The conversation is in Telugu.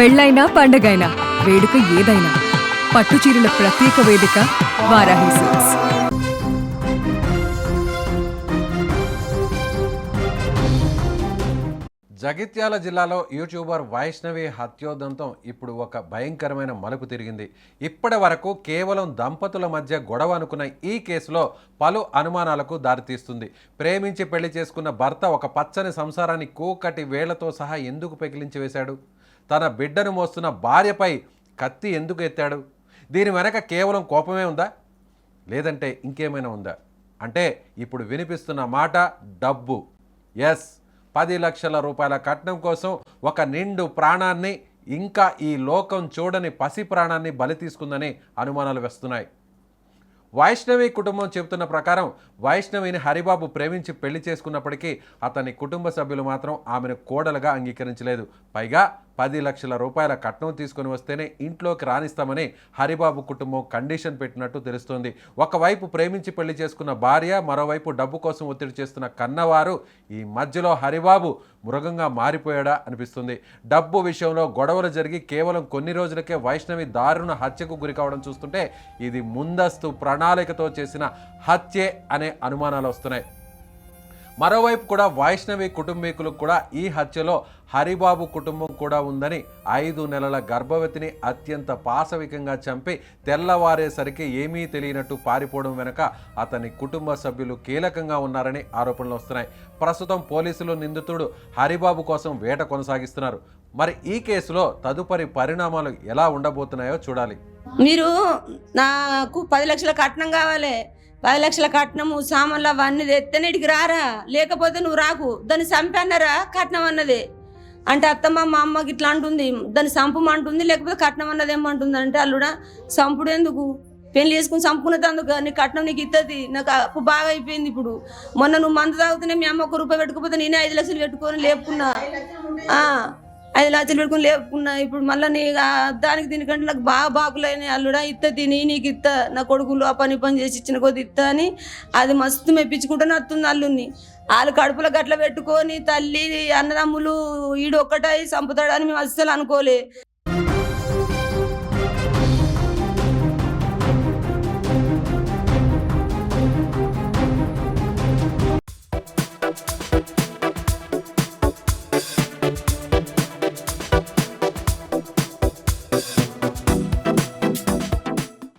పెళ్ళైనా పండగైనా వేడుక ఏదైనా పట్టుచీరల ప్రత్యేక వేదిక వారాహి సిల్క్స్. జగిత్యాల జిల్లాలో యూట్యూబర్ వైష్ణవి హత్యోదంతం ఇప్పుడు ఒక భయంకరమైన మలుపు తిరిగింది. ఇప్పటి వరకు కేవలం దంపతుల మధ్య గొడవ అనుకున్న ఈ కేసులో పలు అనుమానాలకు దారితీస్తుంది. ప్రేమించి పెళ్లి చేసుకున్న భర్త ఒక పచ్చని సంసారాన్ని కూకటి వేళ్లతో సహా ఎందుకు పెకిలించి వేశాడు? తన బిడ్డను మోస్తున్న భార్యపై కత్తి ఎందుకు ఎత్తాడు? దీని వెనక కేవలం కోపమే ఉందా, లేదంటే ఇంకేమైనా ఉందా? అంటే ఇప్పుడు వినిపిస్తున్న మాట డబ్బు. ఎస్, 10 లక్షల రూపాయల కట్నం కోసం ఒక నిండు ప్రాణాన్ని, ఇంకా ఈ లోకం చూడని పసి ప్రాణాన్ని బలి తీసుకుందని అనుమానాలు వస్తున్నాయి. వైష్ణవి కుటుంబం చెబుతున్న ప్రకారం వైష్ణవిని హరిబాబు ప్రేమించి పెళ్లి చేసుకున్నప్పటికీ అతని కుటుంబ సభ్యులు మాత్రం ఆమెను కోడలుగా అంగీకరించలేదు. పైగా 10 లక్షల రూపాయల కట్నం తీసుకొని వస్తేనే ఇంట్లోకి రాణిస్తామని హరిబాబు కుటుంబం కండిషన్ పెట్టినట్టు తెలుస్తోంది. ఒకవైపు ప్రేమించి పెళ్లి చేసుకున్న భార్య, మరోవైపు డబ్బు కోసం ఒత్తిడి చేస్తున్న కన్నవారు. ఈ మధ్యలో హరిబాబు మృగంగా మారిపోయాడా అనిపిస్తుంది. డబ్బు విషయంలో గొడవలు జరిగి కేవలం కొన్ని రోజులకే వైష్ణవి దారుణ హత్యకు గురి కావడం చూస్తుంటే ఇది ముందస్తు ప్రణాళికతో చేసిన హత్యే అనే అనుమానాలు వస్తున్నాయి. మరోవైపు కూడా వైష్ణవి కుటుంబీకులకు కూడా ఈ హత్యలో హరిబాబు కుటుంబం కూడా ఉందని, 5 నెలల గర్భవతిని అత్యంత పాశవికంగా చంపి తెల్లవారేసరికి ఏమీ తెలియనట్టు పారిపోవడం వెనుక అతని కుటుంబ సభ్యులు కీలకంగా ఉన్నారని ఆరోపణలు వస్తున్నాయి. ప్రస్తుతం పోలీసులు నిందితుడు హరిబాబు కోసం వేట కొనసాగిస్తున్నారు. మరి ఈ కేసులో తదుపరి పరిణామాలు ఎలా ఉండబోతున్నాయో చూడాలి. మీరు నాకు 10 లక్షల కట్నం కావాలి, 10 లక్షల కట్నము సామాన్లు అవన్నీ తెస్తేనే ఇడికి రారా, లేకపోతే నువ్వు రాకు. దాన్ని చంపన్నారా కట్నం అన్నది అంటే అత్తమ్మ మా అమ్మకి ఇట్లా అంటుంది, దాన్ని చంపమంటుంది, లేకపోతే కట్నం అన్నది ఏమంటుంది అంటే అల్లుడా చంపుడు ఎందుకు, పెళ్లి చేసుకుని చంపుకునేందుకు నీ కట్నం నీకు ఇస్తుంది, నాకు అప్పు బాగా అయిపోయింది. ఇప్పుడు మొన్న నువ్వు మందు తాగుతూనే మీ అమ్మ 1 రూపాయి పెట్టుకోపోతే నేనే 5 లక్షలు పెట్టుకొని లేపుకున్నా, 5 లక్షలు పెట్టుకుని లేపుకున్నా. ఇప్పుడు మళ్ళీ నీ దానికి దీనికంటే నాకు బాగా బాకులైన అల్లుడా ఇత్తది, నీకు ఇత్త, నా కొడుకులు ఆ పని చేసి ఇచ్చిన కొద్ది ఇత్త అని అది మస్తు మెప్పించుకుంటూనే వస్తుంది అల్లుని. వాళ్ళు కడుపులో గట్ల పెట్టుకొని తల్లి అన్నదమ్ములు ఈడు ఒక్కటై చంపుతాడని మేము అస్సలు అనుకోలే.